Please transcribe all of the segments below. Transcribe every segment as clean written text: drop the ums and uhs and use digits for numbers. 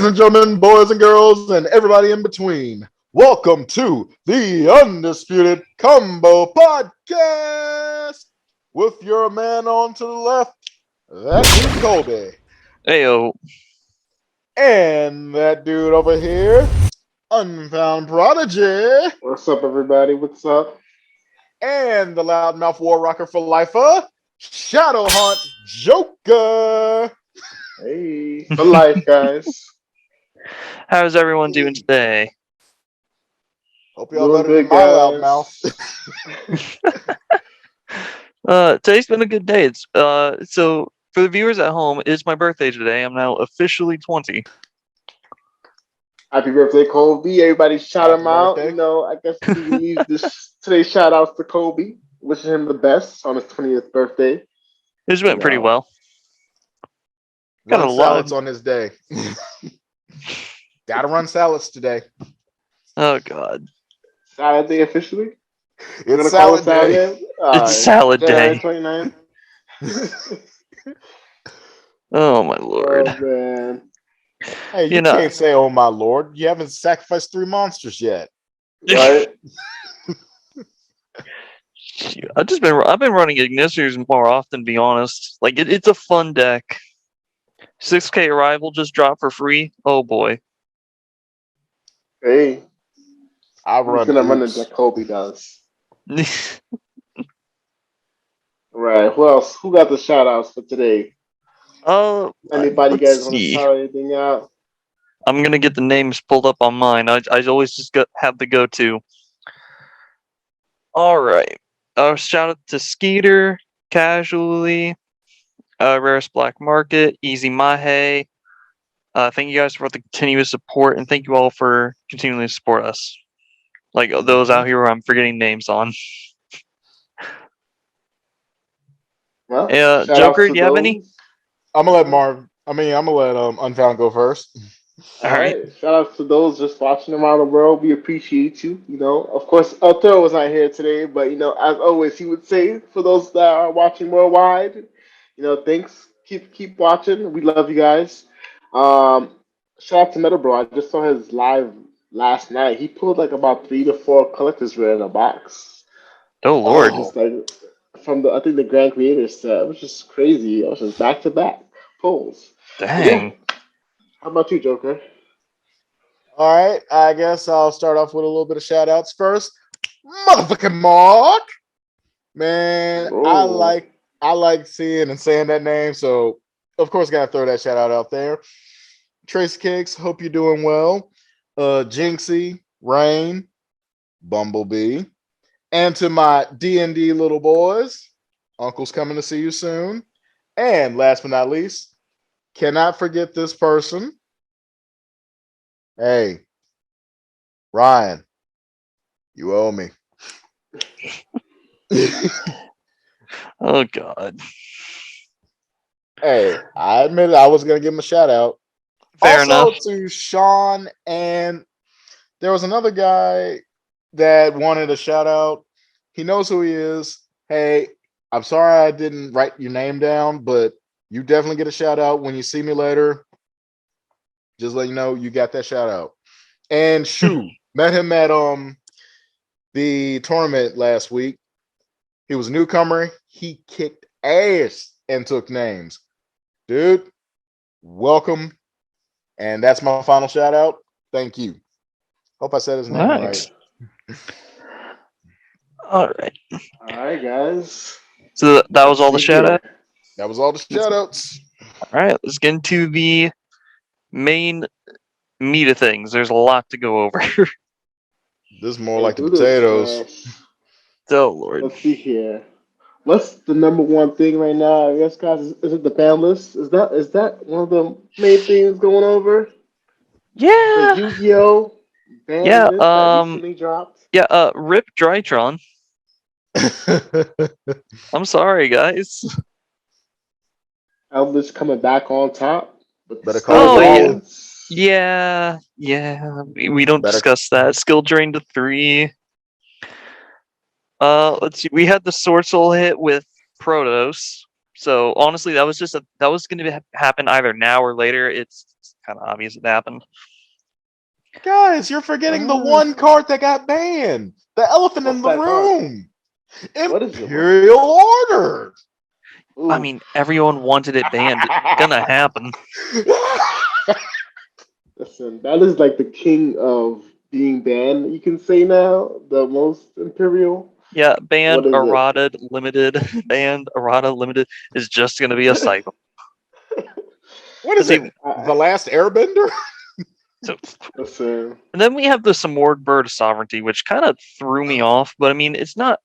and gentlemen, boys and girls, and everybody in between, welcome to the Undisputed Combo Podcast with your man on to the left, that dude Colby, Heyo. and that dude over here, Unfound Prodigy, What's up, everybody? What's up? and the loudmouth war rocker for lifer, Shadowhaunt Joker. Hey, for life, guys. How's everyone doing today? Hope y'all Doing better than good, my guys. loudmouth. Today's been a good day. It's so for the viewers at home, it is my birthday today. I'm now officially 20. Happy birthday, Kobe. Everybody shout Happy him out. birthday. You know, I guess we can use today's shout outs to Kobe. Wishing him the best on his 20th birthday. It's went pretty Wow. well. Got Run a lot salads of- on his day. Gotta run salads today. Oh god. Salad day officially? We're It's gonna call salad it day. It's salad January day. 29th. Oh my lord. Oh, man. Hey, you You know- can't say, "Oh my lord," you haven't sacrificed 3 monsters yet. Right? I've been running Ignisters more often, to be honest. Like it's a fun deck. 6K arrival just dropped for free. Oh boy. Hey, I I'm run. just gonna run it Oops. like Kobe does. Right. Who else? Who got the shout outs for today? Anybody let's guys want to see. shout anything out? I'm gonna get the names pulled up on mine. I always just have the go-to. All right. Shout out to Skeeter, Casually, Rarest Black Market, Easy Mahe. Thank you guys for the continuous support, and thank you all for continuing to support us. Like those out here who I'm forgetting names on. Well, shout Joker, outs to do you have those. any? I'm gonna let I'm gonna let Unfound go first. All All right. Shout outs to those just watching around the world. We appreciate you. You know, of course, Arturo was not here today, but you know, as always, he would say for those that are watching worldwide, you know, thanks. Keep watching. We love you guys. Um, shout out to Metal Bro. I just saw his live last night. He pulled like about 3 to 4 collectors rare in a box. Oh lord. Oh. Just like from the I think the Grand Creator set, which is crazy. It was just back to back pulls. Dang. How about you, Joker? All right, I guess I'll start off with a little bit of shout outs first. Motherfucking Mark, man, Oh. I like seeing and saying that name, so of course gotta throw that shout out there. Trace Cakes, hope you're doing well. Jinxie, Rain, Bumblebee, and to my D&D little boys, Uncle's coming to see you soon. And last but not least, cannot forget this person. Hey, Ryan, you owe me. Oh god. Hey, I admitted I was gonna give him a shout out. Fair also enough. to Sean, and there was another guy that wanted a shout out. He knows who he is. Hey, I'm sorry I didn't write your name down, but you definitely get a shout out when you see me later. Just let you know you got that shout out. And Shu, met him at the tournament last week. He was a newcomer. He kicked ass and took names. Dude, welcome. And that's my final shout out. Thank you. Hope I said his name Nice. right. All right. All right, guys. So that was all the See shout here. out. That was all the shout outs. All right, let's get into the main meat of things. There's a lot to go over. This is more like the Do this, potatoes. guys. Oh lord. Let's see here. What's the number one thing right now? I guess, guys, is it the ban list? Is that one of the main things going over? The Yeah. Yu-Gi-Oh ban Yeah. list that recently dropped. Yeah. Rip Drytron. I'm sorry, guys. Eldritch coming back on top. But Better still call it Oh, all. Yeah. We don't Better- discuss that. Skill drain to 3. Let's see. We had the Sword Soul hit with Protos. So honestly, that was going to happen either now or later. It's kind of obvious it happened. Guys, you're forgetting the one card that got banned. The elephant in the room. What is it? Imperial Order. Ooh. I mean, everyone wanted it banned. It's gonna happen. Listen, that is like the king of being banned. You can say now the most Imperial. Yeah, banned, What is it? errata, limited, banned, errata, limited is just gonna be a cycle. What is it? The Last Airbender? So, Listen. and then we have the Samord Bird of Sovereignty, which kind of threw me off. But I mean, it's not.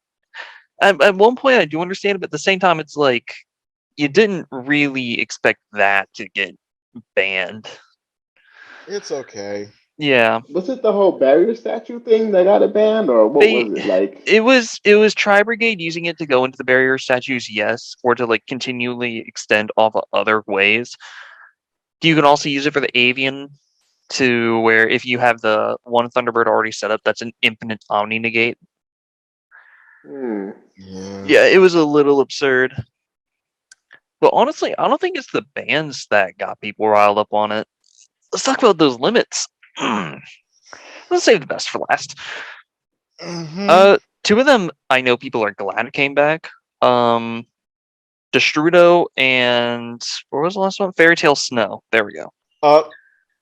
At one point, I do understand it, but at the same time, it's like you didn't really expect that to get banned. It's okay. Yeah. Was it the whole barrier statue thing that got it banned, or what was it like? It was Tri Brigade using it to go into the barrier statues, yes, or to like continually extend off of other ways. You can also use it for the avian, to where if you have the one Thunderbird already set up, that's an infinite Omni negate. Yeah, it was a little absurd. But honestly, I don't think it's the bans that got people riled up on it. Let's talk about those limits. Let's save the best for last. Two of them I know people are glad it came back. Destrudo and what was the last one? Fairy Tale Snow. There we go.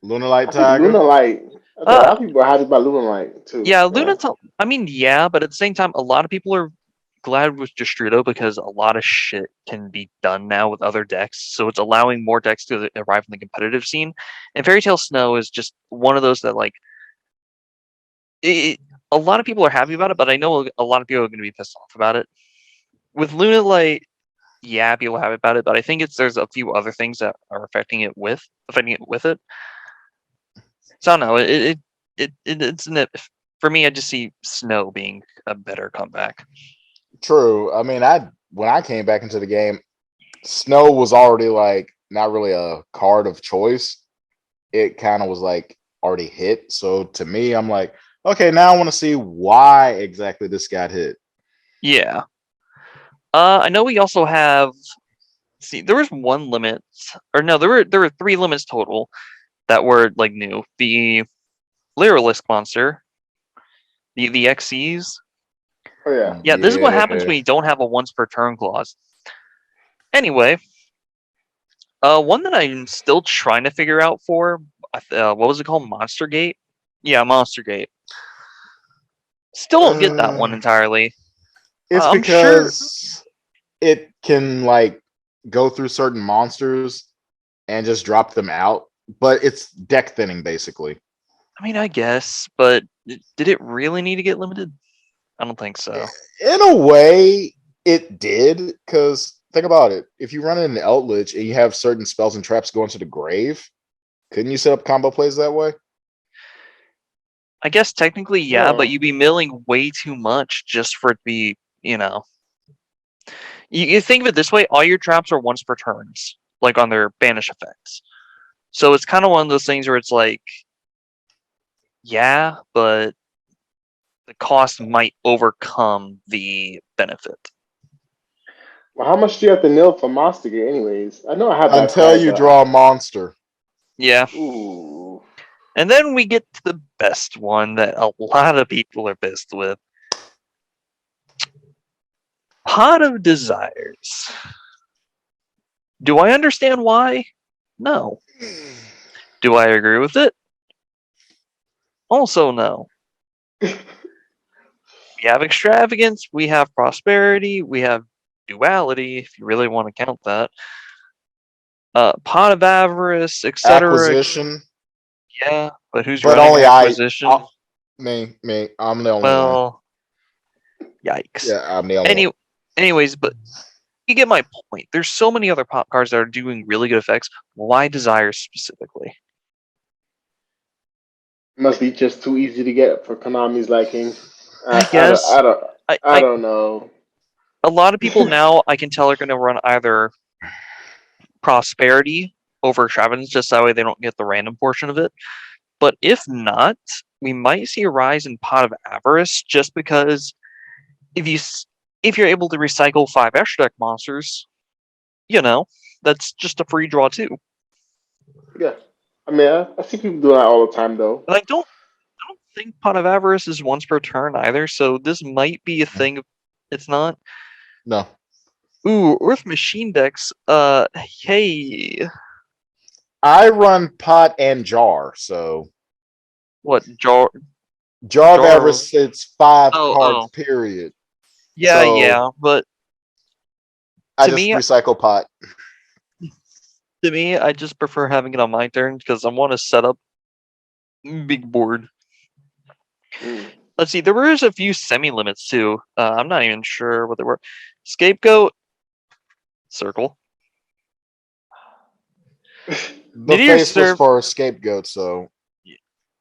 Lunalight Tiger. Lunalight. A lot of people are happy about Lunalight too. Yeah, I mean, yeah, but at the same time, a lot of people are glad with Destrudo because a lot of shit can be done now with other decks. So it's allowing more decks to arrive in the competitive scene. And Fairy Tale Snow is just one of those that like a lot of people are happy about it, but I know a lot of people are going to be pissed off about it. With Lunalight, yeah, people are happy about it, but I think there's a few other things that are affecting it with it. So I don't know. It's for me. I just see Snow being a better comeback. True. I mean, when I came back into the game, Snow was already like not really a card of choice. It kind of was like already hit. So to me, I'm like, okay, now I want to see why exactly this got hit. Yeah. I know we also have. See, there was one limit, or no, there were 3 limits total that were like new. The Lyrilisk monster, the XCs. Oh yeah. Yeah, this is what happens when you don't have a once per turn clause. Anyway, one that I'm still trying to figure out for what was it called? Monster Gate? Yeah, Monster Gate. Still don't get that one entirely. It's because it can like go through certain monsters and just drop them out, but it's deck thinning basically. I mean, I guess, but did it really need to get limited? I don't think so. In a way, it did, because think about it. If you run in an Eldritch and you have certain spells and traps going to the grave, couldn't you set up combo plays that way? I guess technically, yeah, but you'd be milling way too much just for it to be, You think of it this way, all your traps are once per turns, like on their banish effects. So it's kind of one of those things where it's like, yeah, but the cost might overcome the benefit. Well, how much do you have to nil for Monster Gate anyways? I know I have that until you draw a monster. Yeah. Ooh. And then we get to the best one that a lot of people are pissed with. Pot of Desires. Do I understand why? No. Do I agree with it? Also no. We have Extravagance, we have Prosperity, we have Duality, if you really want to count that. Pot of Avarice, etc. Acquisition. Yeah, but who's running only Acquisition? Me. I'm the only one. Well, yikes. Yeah, I'm the only one. Anyways, but you get my point. There's so many other pop cards that are doing really good effects. Why Desire specifically? Must be just too easy to get for Konami's liking. I guess. I don't know. A lot of people now, I can tell, are going to run either Prosperity over Extravagance, just that way they don't get the random portion of it. But if not, we might see a rise in Pot of Avarice, just because if you're able to recycle 5 extra deck monsters, that's just a free draw too. Yeah, I mean, I see people doing that all the time, though. And I don't think Pot of Avarice is once per turn either, so this might be a thing. It's not. No. Ooh, Earth Machine decks. Hey, I run pot and jar, so what jar? jar of Jar? avarice, it's 5 Oh, cards, oh, period. yeah, So yeah. But I to just me, recycle pot. I just prefer having it on my turn because I want to set up big board. Mm. Let's see. There was a few semi limits too. I'm not even sure what they were. Scapegoat, circle. The Nidir face was serve. for scapegoat, so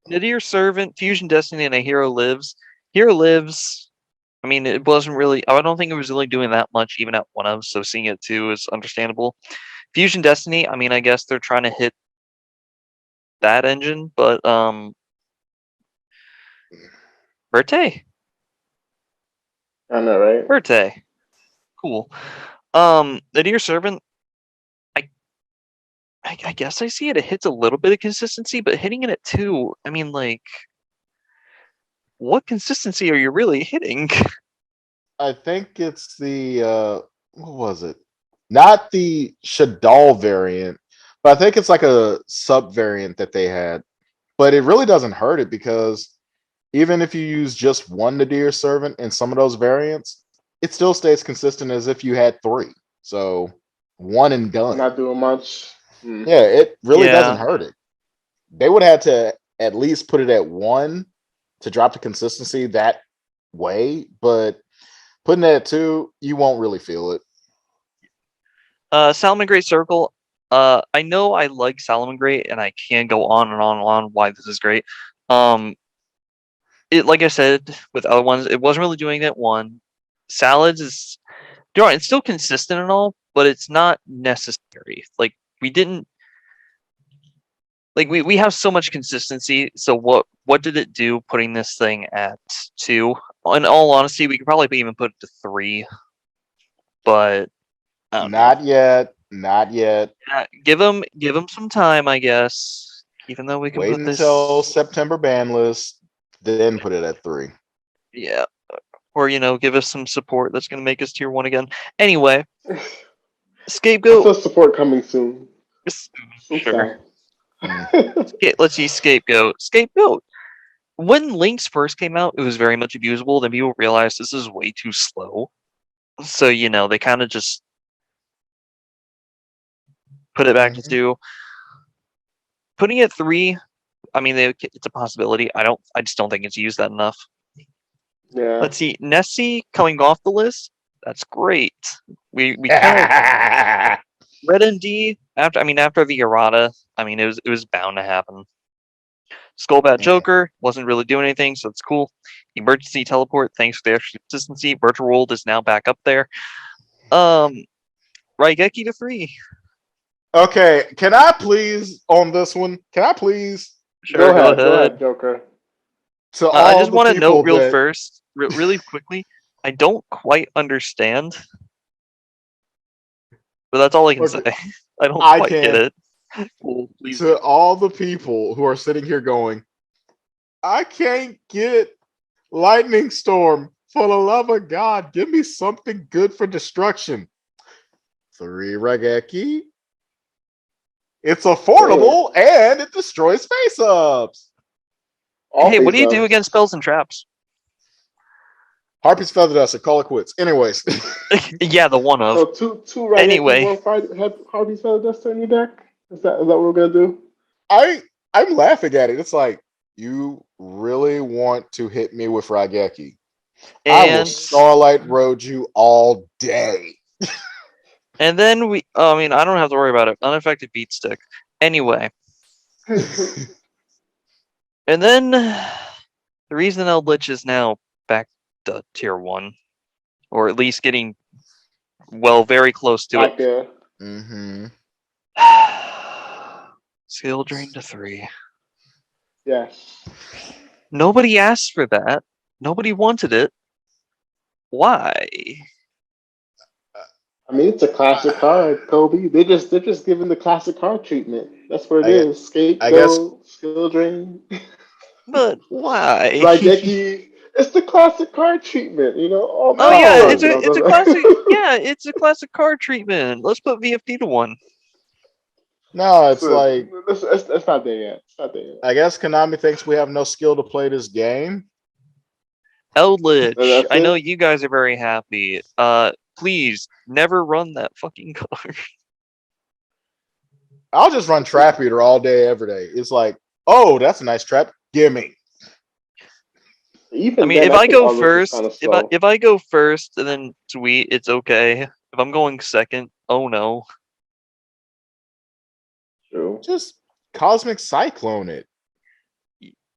Nidir Servant, Fusion Destiny, and a Hero Lives. Hero Lives. I mean, it wasn't really. I don't think it was really doing that much, even at one of. So seeing it too is understandable. Fusion Destiny. I mean, I guess they're trying to hit that engine, but Verte, I know, right? Verte, cool. The Dear Servant. I, I guess I see it. It hits a little bit of consistency, but hitting it at 2. I mean, like, what consistency are you really hitting? I think it's the what was it? Not the Shadal variant, but I think it's like a sub variant that they had. But it really doesn't hurt it because even if you use just one Nadir servant in some of those variants, it still stays consistent as if you had 3. So one and done. Not doing much. Mm. Yeah, it really doesn't Yeah. hurt it. They would have to at least put it at 1 to drop the consistency that way, but putting it at 2, you won't really feel it. Salamangreat Circle. I know I like Salamangreat, and I can go on and on and on why this is great. It, like I said with other ones, it wasn't really doing that one. Salads is, it's still consistent and all, but it's not necessary. Like we didn't, like we have so much consistency. So what did it do putting this thing at 2? In all honesty, we could probably even put it to 3, but I don't know. Not yet. Not yet. Give them some time, I guess. Even though we can Wait put until this, September ban list, then put it at 3. yeah, or give us some support that's gonna make us tier 1 again. Anyway, I Scapegoat. feel support coming soon. Sure. Sometime. Mm. Let's see, Scapegoat. Scapegoat. When Links first came out, it was very much abusable. Then people realized this is way too slow. So, they kind of just put it back to 2. Putting it 3, I mean, it's a possibility. I just don't think it's used that enough. Yeah. Let's see, Nessie coming off the list. That's great. We kind of Red ND after the errata. I mean, it was bound to happen. Skullbat Joker wasn't really doing anything, so it's cool. Emergency teleport, thanks for the extra consistency. Virtual World is now back up there. Raigeki to 3. Okay, can I please on this one? Can I please Sure, go Go ahead. ahead, Joker. to I all just the want to note people that first, really quickly. I don't quite understand, but that's all I can say. okay, I don't I quite get can it. Cool, please. to all the people who are sitting here going, I can't get Lightning Storm. For the love of God, give me something good for destruction. 3 Regeki. It's affordable and it destroys face ups. All Hey, what do you do face-ups. against spells and traps? Harpy's Feather Duster, call it quits. Anyways. Yeah, the one of. So two Raigeki, Anyway. one Harvey's Feather Duster in your deck? Is that what we're gonna do? I'm laughing at it. It's like, you really want to hit me with Raigeki. I will And Starlight Road you all day. and then I don't have to worry about it. Unaffected beat stick. Anyway. And then the reason Eldritch is now back to tier 1. Or at least getting very close to Back it. there. Mm-hmm. Skill drain to 3. Yes. Nobody asked for that. Nobody wanted it. Why? I mean, it's a classic card, Kobe. They're just giving the classic card treatment. That's what it I guess, is. I guess Scapegoat, skill drain. But why? Raigeki. It's the classic card treatment, you know. Oh Oh my yeah, no. god, you know. it's a classic. Yeah, it's a classic card treatment. Let's put VFD to one. No, it's like It's not there yet. It's not there yet. I guess Konami thinks we have no skill to play this game. Eldritch, That's I know it. you guys are very happy. Please never run that fucking card. I'll just run Trap Eater all day, every day. It's like, oh, that's a nice trap. Gimme. I Even mean, then, if I I think go Aldrich is first, kind of slow. if I go first and then sweet, it's okay. If I'm going second, oh no. True. Just Cosmic Cyclone it.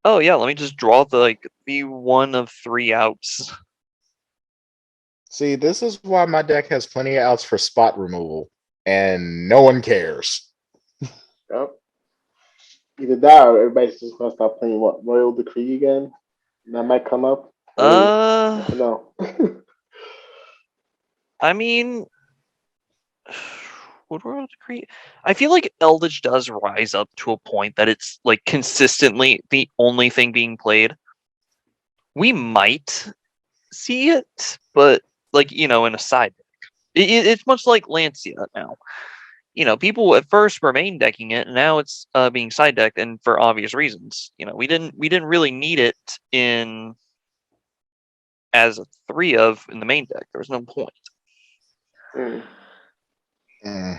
Oh yeah, let me just draw the one of 3 outs. See, this is why my deck has plenty of outs for spot removal, and no one cares. Yep. Either that or everybody's just gonna stop playing what Royal Decree again. That might come up. Hey, never know. I mean, would Royal Decree? I feel like Eldritch does rise up to a point that it's like consistently the only thing being played. We might see it, but like in a side deck. It's much like Lancia now. People at first were main decking it, and now it's being side decked, and for obvious reasons. We didn't really need it in as a 3 of in the main deck. There was no point. Mm. Mm.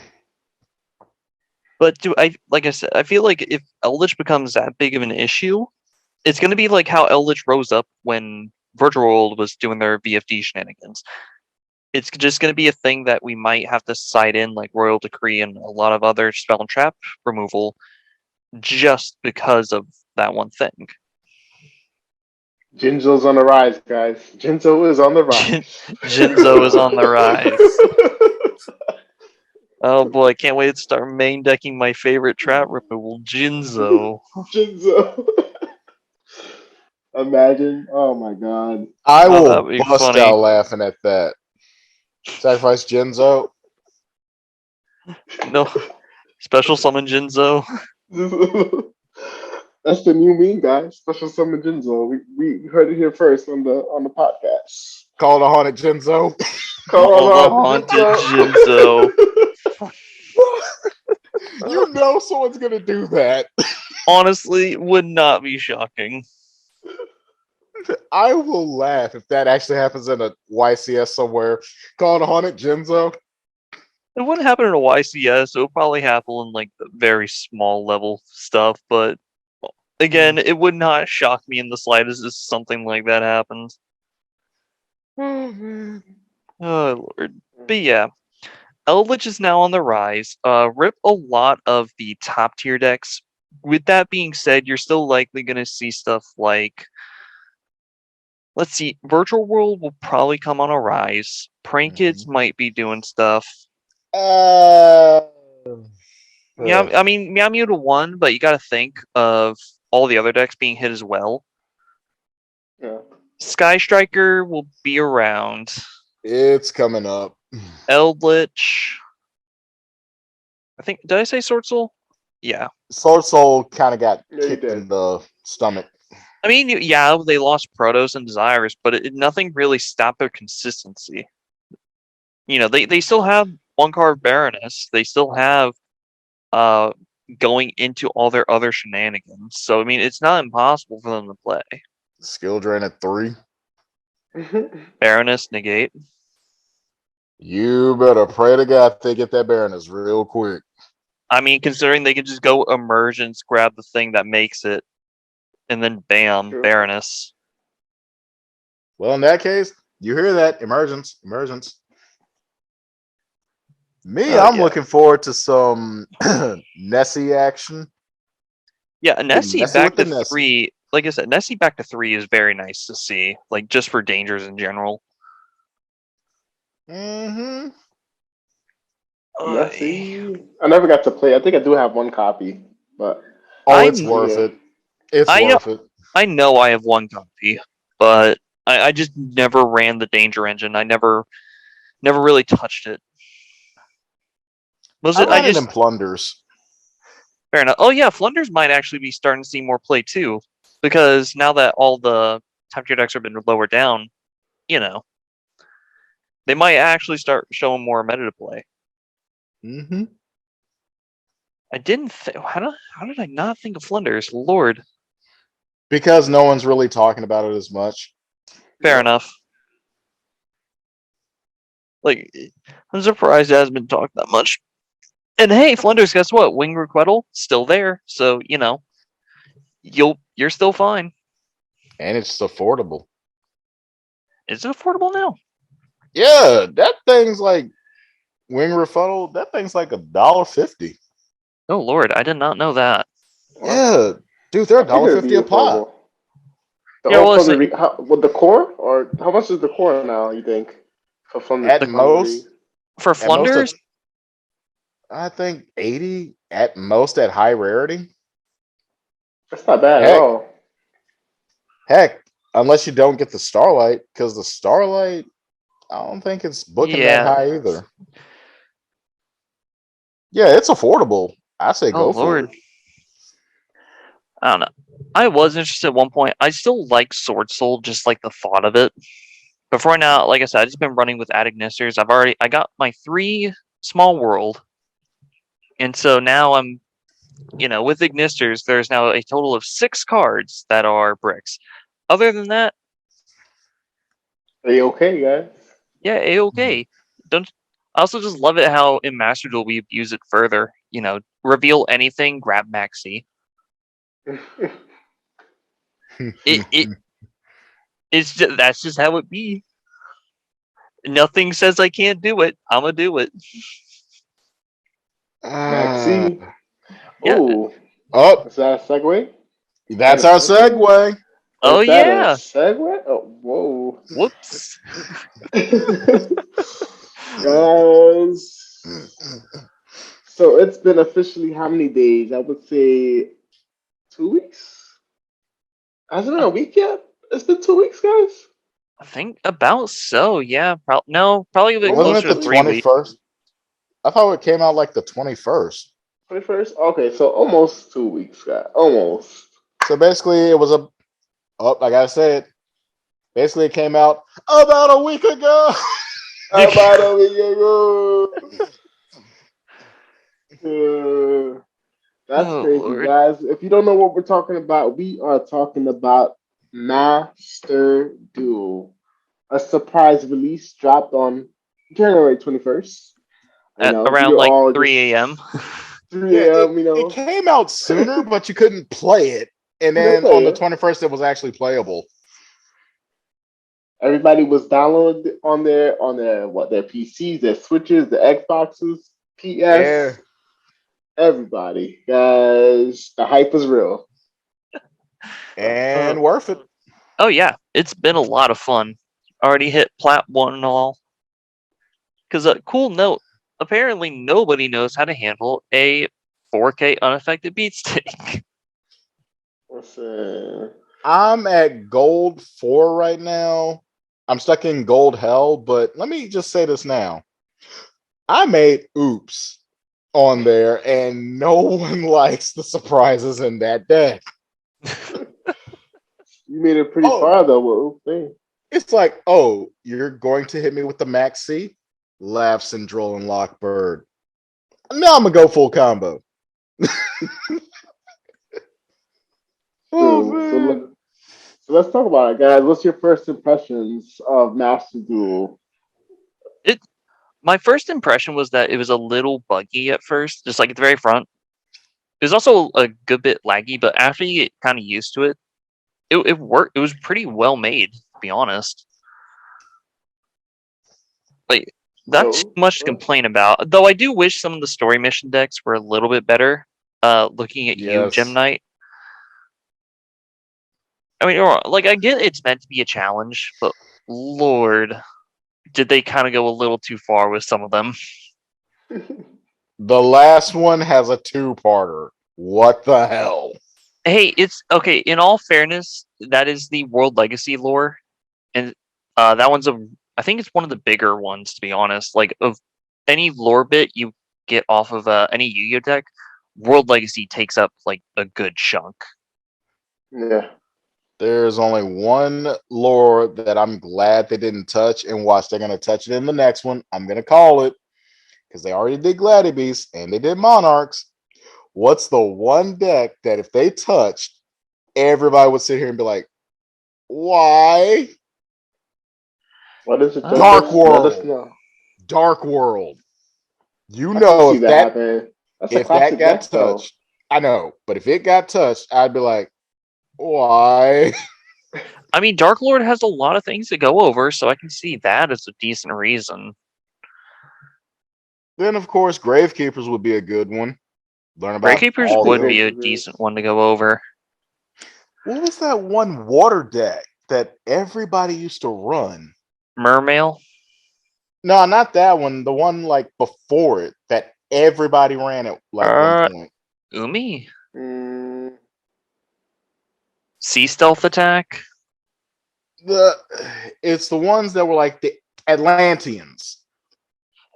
But like I said, I feel like if Eldritch becomes that big of an issue, it's going to be like how Eldritch rose up when Virtual World was doing their VFD shenanigans. It's just going to be a thing that we might have to side in like Royal Decree and a lot of other spell and trap removal just because of that one thing. Jinzo's on the rise, guys. Jinzo is on the rise. Jinzo is on the rise. Oh boy, can't wait to start main decking my favorite trap removal, Jinzo. Jinzo. Imagine. Oh my god. I Oh, will that'd be bust funny. out laughing at that. Sacrifice Jinzo. No, special summon Jinzo. That's the new meme, guys. Special summon Jinzo. We heard it here first on the podcast. Call the haunted Jinzo. Call the Call haunted Jinzo. Jinzo. You know someone's gonna do that. Honestly, would not be shocking. I will laugh if that actually happens in a YCS somewhere. Call the haunted Jinzo. It wouldn't happen in a YCS. It would probably happen in like the very small level stuff. But again, it would not shock me in the slightest if something like that happens. Oh lord. But yeah, Eldritch is now on the rise. Rip a lot of the top tier decks. With that being said, you're still likely going to see stuff like, let's see, Virtual World will probably come on a rise. Prank Kids might be doing stuff. Uh, Yeah, I mean, Meow Mew to 1, but you got to think of all the other decks being hit as well. Yeah. Sky Striker will be around. It's coming up. Eldritch. I think, did I say Sword Soul? Yeah. Sword Soul kind of got Yeah, you kicked did. in the stomach. I mean, yeah, they lost Protos and Desires, but nothing really stopped their consistency. They still have one card Baroness. They still have going into all their other shenanigans. So I mean, it's not impossible for them to play. Skill drain at 3. Baroness negate. You better pray to God they get that Baroness real quick. I mean, considering they can just go emergence, grab the thing that makes it, and then bam, True. Baroness. Well, in that case, you hear that. Emergence. Me, I'm Yeah. looking forward to some Nessie action. Yeah, Nessie back to Nessie. 3. Like I said, Nessie back to 3 is very nice to see. Like, just for dangers in general. Mm-hmm. Nessie. I never got to play. I think I do have one copy, but It's worth it. It's worth it. I know I have one copy, but I just never ran the danger engine. I never really touched it. I ran it in Plunders. Fair enough. Oh yeah, Flunders might actually be starting to see more play too, because now that all the top tier decks have been lowered down, you know, they might actually start showing more meta to play. Mm-hmm. I didn't. How did I not think of Flunders? Lord. Because no one's really talking about it as much. Fair Yeah. enough. Like, I'm surprised it hasn't been talked that much. And hey, Flunders, guess what? Wing Requital still there, so you know you're still fine. And it's affordable. Is it affordable now? Yeah, that thing's like wing refuddle. That thing's like $1.50. Oh Lord, I did not know that. Wow. Yeah, dude, they're I figured it'd be $1.50 a pop. affordable. The Yeah, well, with the core, or how much is the core now? You think from At the most, for at most, Flunders, I think 80 at most at high rarity. That's not bad at Heck, all. heck, unless you don't get the Starlight, because the Starlight, I don't think it's booking that yeah. high either. Yeah, it's affordable. I say Oh go for Lord, it. I don't know. I was interested at one point. I still like Sword Soul, just like the thought of it. But for now, like I said, I've just been running with Adignisters. I got my 3 small world, and so now I'm, with Ignisters, there's now a total of 6 cards that are bricks. Other than that, Are you okay, guys? yeah, a-okay. Don't. I also just love it how in Master Duel we abuse it further. Reveal anything, grab Maxi. It it's just, that's just how it be. Nothing says I can't do it. I'ma do it. Maxi. Yeah. Oh, Is that a segue? that's our segue. Oh Is that a yeah. segue? Oh, whoa. Whoops. Guys. So it's been officially how many days? I would say 2 weeks. Has it been a week yet? It's been 2 weeks, guys. I think about so. Yeah. No, probably a bit Wasn't Almost it closer the to 2 weeks. 3 weeks. 21st? I thought it came out like the 21st. 21st. Okay, so almost 2 weeks, guys. Almost. So basically, it was like I said, basically it came out about a week ago. About a week ago. That's Oh crazy, Lord. guys. If you don't know what we're talking about, we are talking about Master Duel, a surprise release dropped on January 21st. At We around are like all 3 just a.m. 3 Yeah, a.m. it came out sooner, but you couldn't play it. And You didn't then play on the it. 21st, it was actually playable. Everybody was downloaded their PCs, their Switches, their Xboxes, Yeah. PS. Everybody, guys, the hype is real. And worth it. Oh yeah, it's been a lot of fun. Already hit Plat 1 and all. Because a cool note, apparently nobody knows how to handle a 4K unaffected beat stick. Listen, I'm at gold 4 right now. I'm stuck in gold hell, but let me just say this now. I made oops on there, and no one likes the surprises in that deck. you made it pretty Oh, far though. What thing? it's like, oh, you're going to hit me with the Max C? Laughs and Droll and Lockbird. Now I'm gonna go full combo. Oh So, so, man. let- so let's talk about it, guys. What's your first impressions of Master Duel? My first impression was that it was a little buggy at first, just like at the very front. It was also a good bit laggy, but after you get kind of used to it, it worked. It was pretty well made, to be honest. Like, not too So, much to complain about. Though I do wish some of the story mission decks were a little bit better. Looking at you, Gem Yes. Knight. I mean, like I get it's meant to be a challenge, but Lord, did they kind of go a little too far with some of them? The last one has a 2-parter. What the hell? Hey, it's okay. In all fairness, that is the World Legacy lore, and that one's I think it's one of the bigger ones, to be honest. Like of any lore bit you get off of any Yu-Gi-Oh deck, World Legacy takes up like a good chunk. Yeah. There's only one lore that I'm glad they didn't touch, and watch, they're gonna touch it in the next one. I'm gonna call it because they already did Gladibeasts and they did Monarchs. What's the one deck that if they touched, everybody would sit here and be like, why? What is it, Joker? Dark Let us World. know. Dark World. You I can know, see that happening. That's a if that classic got deck, though. touched, I know, but if it got touched, I'd be like, why? I mean, Dark Lord has a lot of things to go over, so I can see that as a decent reason. Then, of course, Gravekeepers would be a good one. Learn about Gravekeepers all would the. be a decent one to go over. What was that one water deck that everybody used to run? Mermail? No, not that one. The one like before it that everybody ran at like one point. Umi? Mm, Sea Stealth Attack? It's the ones that were like the Atlanteans.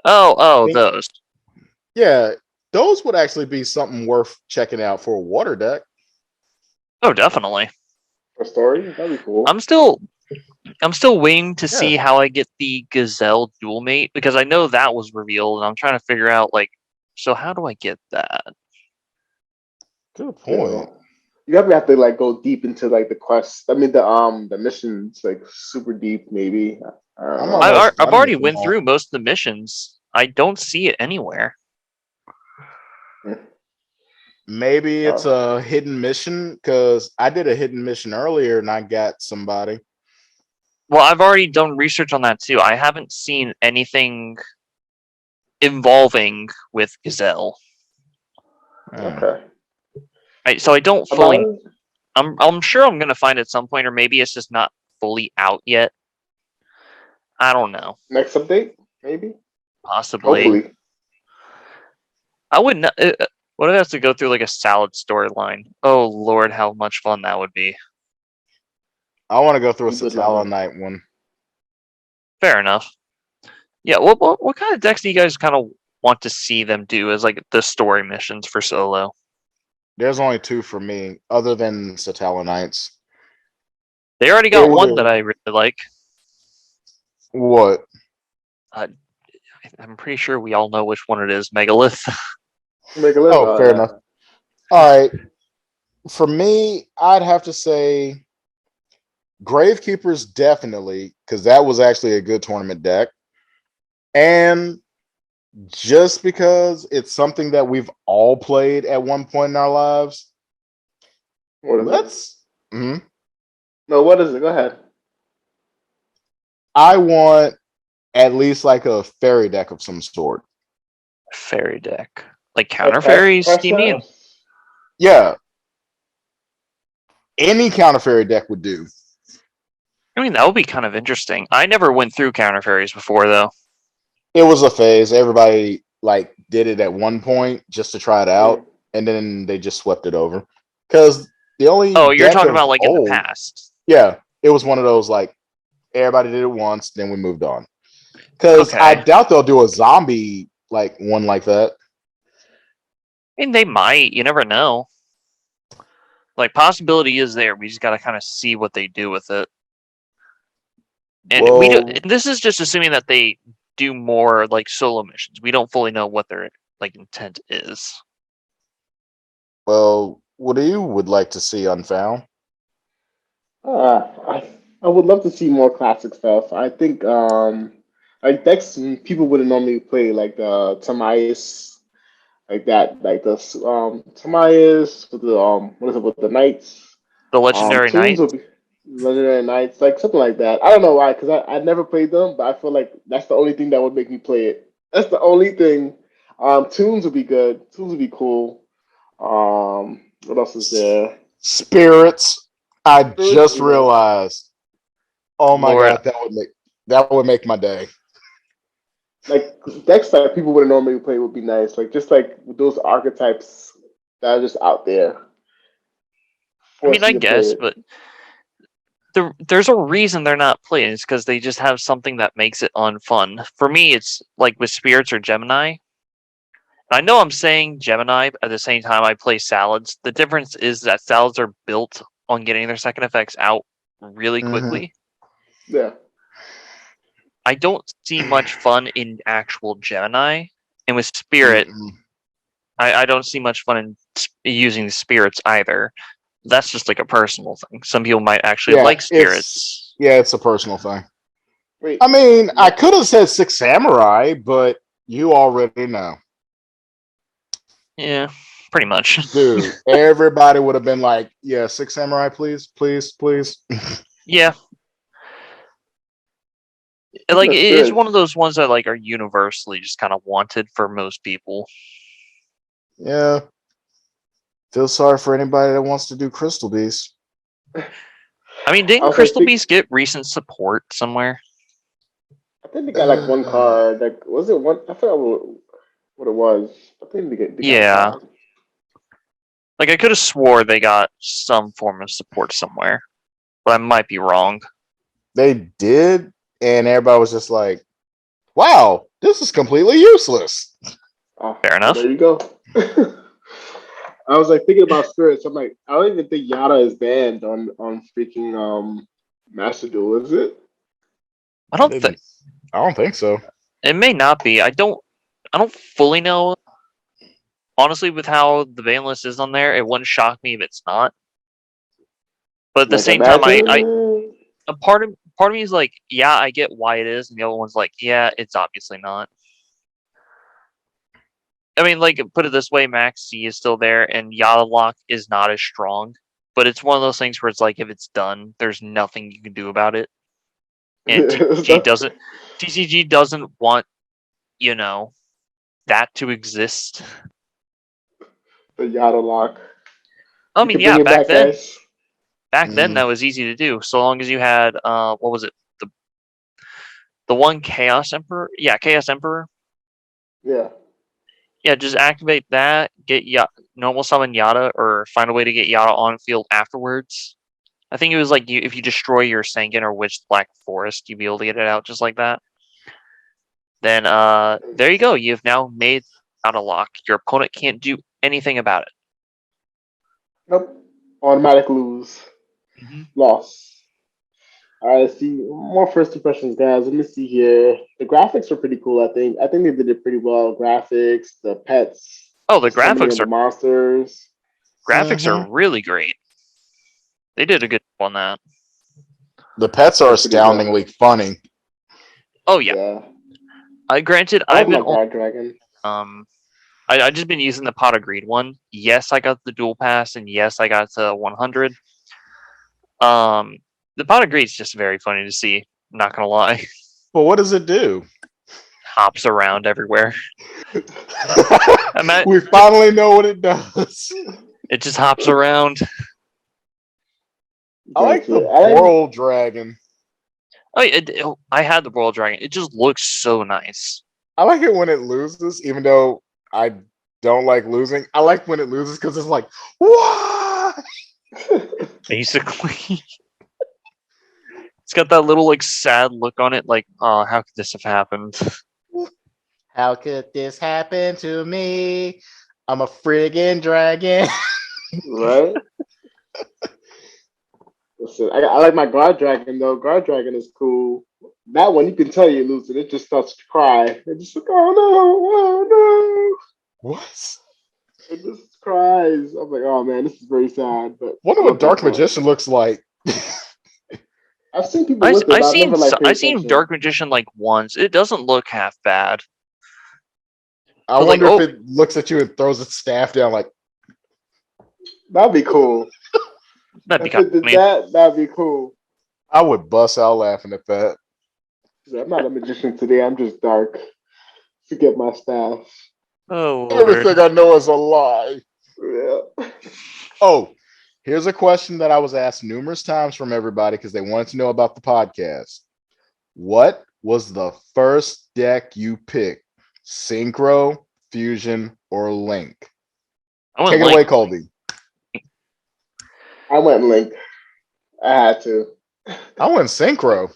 Oh, those. Yeah, those would actually be something worth checking out for a water deck. Oh, definitely. for story? That'd be cool. I'm still waiting to see how I get the Gazelle dual mate, because I know that was revealed, and I'm trying to figure out like, so how do I get that? Good You point. know, you have to like go deep into like the quest. I mean the missions like super deep maybe. I don't I'm know. almost I've done already with them went all. through most of the missions. I don't see it anywhere. Maybe it's Oh. a hidden mission because I did a hidden mission earlier and I got somebody. Well, I've already done research on that too. I haven't seen anything involving with Gazelle. Okay. So I don't fully. About I'm sure I'm gonna find it at some point, or maybe it's just not fully out yet. I don't know. next update, maybe? Possibly. Hopefully. I wouldn't. What if it has to go through like a salad storyline? Oh Lord, how much fun that would be. I want to go through a You would love Satella it. Knight one. Fair enough. Yeah. What kind of decks do you guys kind of want to see them do as like the story missions for solo? There's only two for me, other than Satella Knights. They already got one that I really like. What? I'm pretty sure we all know which one it is. Megalith. Make a list. Oh, fair enough. All right. For me, I'd have to say Gravekeepers definitely, because that was actually a good tournament deck. And just because it's something that we've all played at one point in our lives, What is it? let's. No, what is it? Go ahead. I want at least like a fairy deck of some sort. Fairy deck. Like counter fairies, do you mean? Yeah. Any counter fairy deck would do. I mean, that would be kind of interesting. I never went through counter fairies before, though. It was a phase. Everybody like did it at one point just to try it out, and then they just swept it over. Because the only you're talking of about like old, in the past. Yeah, it was one of those like everybody did it once, then we moved on. Because Okay. I doubt they'll do a zombie like one like that. I mean, they might. You never know. Like, possibility is there. We just got to kind of see what they do with it. And we do. And this is just assuming that they do more like solo missions. We don't fully know what their like intent is. Well, what do you would like to see Unfound? I would love to see more classic stuff. I think like decks people wouldn't normally play like the Tamais like that, like the Tamais with the what is it with the Knights? The Legendary Tunes Knight. will be Legendary Knights, like something like that. I don't know why, because I never played them, but I feel like that's the only thing that would make me play it. That's the only thing. Tunes would be good. Tunes would be cool. What else is there? Spirits. I just Yeah. realized. Oh my Lord. god, that would make my day. Like decks that people wouldn't normally play would be nice. Like just like those archetypes that are just out there. I mean, Force I you to play guess, it. but there's a reason they're not playing. It's because they just have something that makes it unfun. For me, it's like with spirits or Gemini. I know I'm saying Gemini, but at the same time I play Salads. The difference is that Salads are built on getting their second effects out really quickly. Yeah. I don't see much fun in actual Gemini, and with Spirit, I don't see much fun in using the spirits either. That's just like a personal thing. Some people might actually like spirits. It's a personal thing. Wait. I mean, I could have said Six Samurai, but you already know. Yeah, pretty much. Dude, everybody would have been like, yeah, Six Samurai, please, please, please. Yeah. Like, it's one of those ones that like are universally just kind of wanted for most people. Yeah. Feel sorry for anybody that wants to do Crystal Beast. I mean, didn't Crystal Beast get recent support somewhere? I think they got like one card. Like, was it one? I forgot what it was. I think they got a card. Like, I could have swore they got some form of support somewhere, but I might be wrong. They did, and everybody was just like, wow, this is completely useless. Oh, fair enough. There you go. I was like thinking about spirits. I'm like, I don't even think Yada is banned on freaking Master Duel, is it? I don't think so. It may not be. I don't fully know. Honestly, with how the ban list is on there, it wouldn't shock me if it's not. But at the same time, a part of me is like, yeah, I get why it is, and the other one's like, yeah, it's obviously not. I mean, like, put it this way, Max C is still there, and Yada Lock is not as strong. But it's one of those things where it's like, if it's done, there's nothing you can do about it. And TCG doesn't want, that to exist. The Yada Lock. I mean, yeah, back then that was easy to do, so long as you had what was it, the one Chaos Emperor? Yeah, Chaos Emperor. Yeah, just activate that, get normal summon Yada, or find a way to get Yada on field afterwards. I think it was like if you destroy your Sankin or Witch Black Forest, you'd be able to get it out just like that. Then there you go. You've now made Yada Lock. Your opponent can't do anything about it. Nope. Automatic lose. Loss. Alright, see, more first impressions, guys. Let me see here. The graphics are pretty cool, I think. I think they did it pretty well. Graphics, the pets. Oh, the graphics are monsters. Graphics are really great. They did a good job on that. The pets are astoundingly funny. Oh yeah. Granted, I've been Dragon. I just been using the Pot of Greed one. Yes, I got the dual pass, and yes, I got the 100. The Pot of Greed is just very funny to see. I'm not gonna lie. Well, what does it do? Hops around everywhere. We finally know what it does. It just hops around. I like the Boral Dragon. Oh, I had the Boral Dragon. It just looks so nice. I like it when it loses, even though I don't like losing. I like when it loses because it's like, what? Basically. It's got that little like sad look on it, like, oh, how could this have happened? How could this happen to me? I'm a friggin' dragon. Right? Listen, I like my guard dragon though. Guard dragon is cool. That one you can tell you're losing. It just starts to cry. It just like, oh no. What? It just cries. I'm like, oh man, this is very sad. But wonder what Dark Magician looks like. I've seen people with it. I've seen Dark Magician like once. It doesn't look half bad. I wonder if it looks at you and throws its staff down like. That'd be cool. That'd be kind of funny. That'd be cool. I would bust out laughing at that. I'm not a magician today. I'm just dark. Forget my staff. Oh, everything I know is a lie. Yeah. Oh, here's a question that I was asked numerous times from everybody because they wanted to know about the podcast. What was the first deck you picked? Synchro, Fusion, or Link? Take it away, Colby. I went Link. I had to. I went Synchro.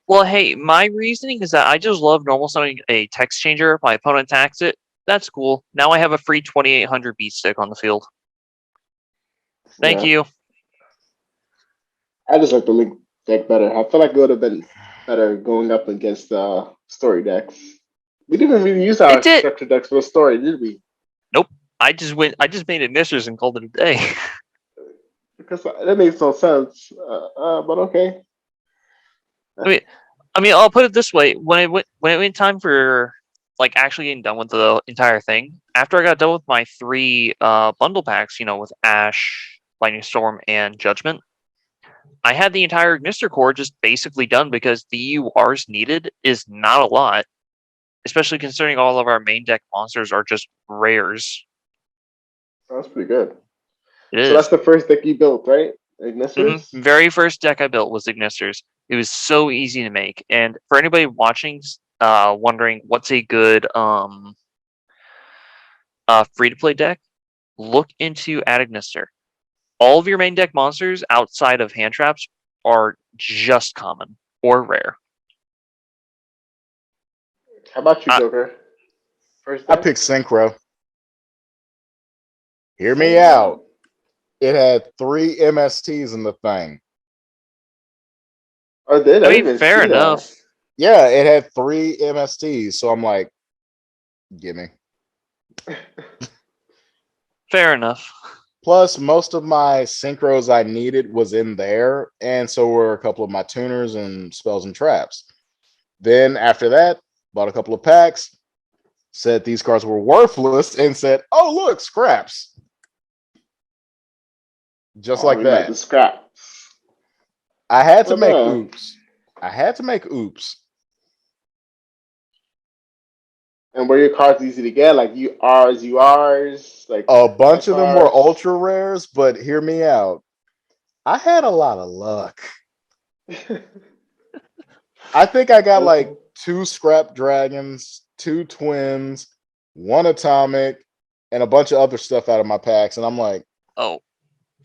Well, hey, my reasoning is that I just love normal summoning a text changer if my opponent attacks it. That's cool. Now I have a free 2800 beat stick on the field. Thank Yeah. you. I just like the Link deck better. I feel like it would have been better going up against story decks. We didn't even use It our did. structure decks for the story, did we? Nope. I just made initials and called it a day. Because that makes no sense. But okay. I mean, I'll put it this way: when it went time for like actually getting done with the entire thing, after I got done with my 3 bundle packs, with Ash, Lightning Storm, and Judgment, I had the entire Ignister core just basically done because the URs needed is not a lot, especially considering all of our main deck monsters are just rares. That's pretty good. It So that's is. the first deck you built, right? Ignisters? Very first deck I built was Ignisters. It was so easy to make, and for anybody watching, wondering what's a good free to play deck, look into Ignister. All of your main deck monsters outside of hand traps are just common or rare. How about you, Uh, Joker? First I deck? picked Synchro. Hear me Synchro? out. It had 3 MSTs in the thing. Oh, did I I didn't mean, even fair see that. enough. Yeah, it had 3 MSTs. So I'm like, gimme. Fair enough. Plus, most of my synchros I needed was in there, and so were a couple of my tuners and spells and traps. Then after that, bought a couple of packs, said these cards were worthless, and said, "Oh look, scraps." Just Oh, like we like that. the scraps. I had to Well make done. oops. I had to make oops. And were your cards easy to get? Like URs, like A bunch of them were SRs? ultra rares, but hear me out. I had a lot of luck. I think I got That's- like 2 scrap dragons, 2 twins, 1 atomic, and a bunch of other stuff out of my packs, and I'm like, Oh,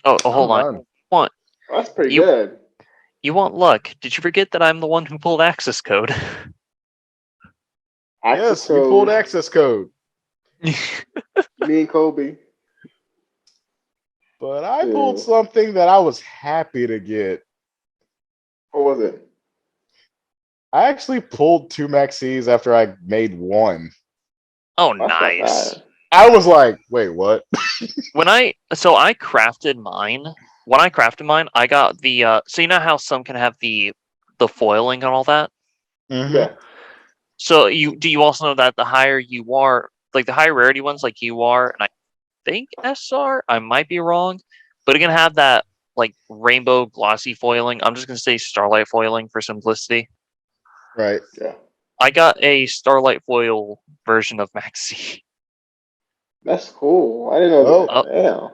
I'm hold on. done. Want That's pretty you good. you want luck? Did you forget that I'm the one who pulled access code? Access Yes, you pulled code. access code, Me and Kobe. but I pulled Yeah. something that I was happy to get. What was it? I actually pulled 2 maxis after I made 1. Oh, That's not nice. bad. I was like, wait, what? I crafted mine. When I crafted mine, I got the so you know how some can have the foiling and all that. Mm-hmm. Yeah. So you also know that the higher you are, like the higher rarity ones, like you are, and I think SR, I might be wrong, but it can have that like rainbow glossy foiling. I'm just gonna say starlight foiling for simplicity. Right. Yeah. I got a starlight foil version of Maxi. That's cool. I didn't know Oh, that. Yeah.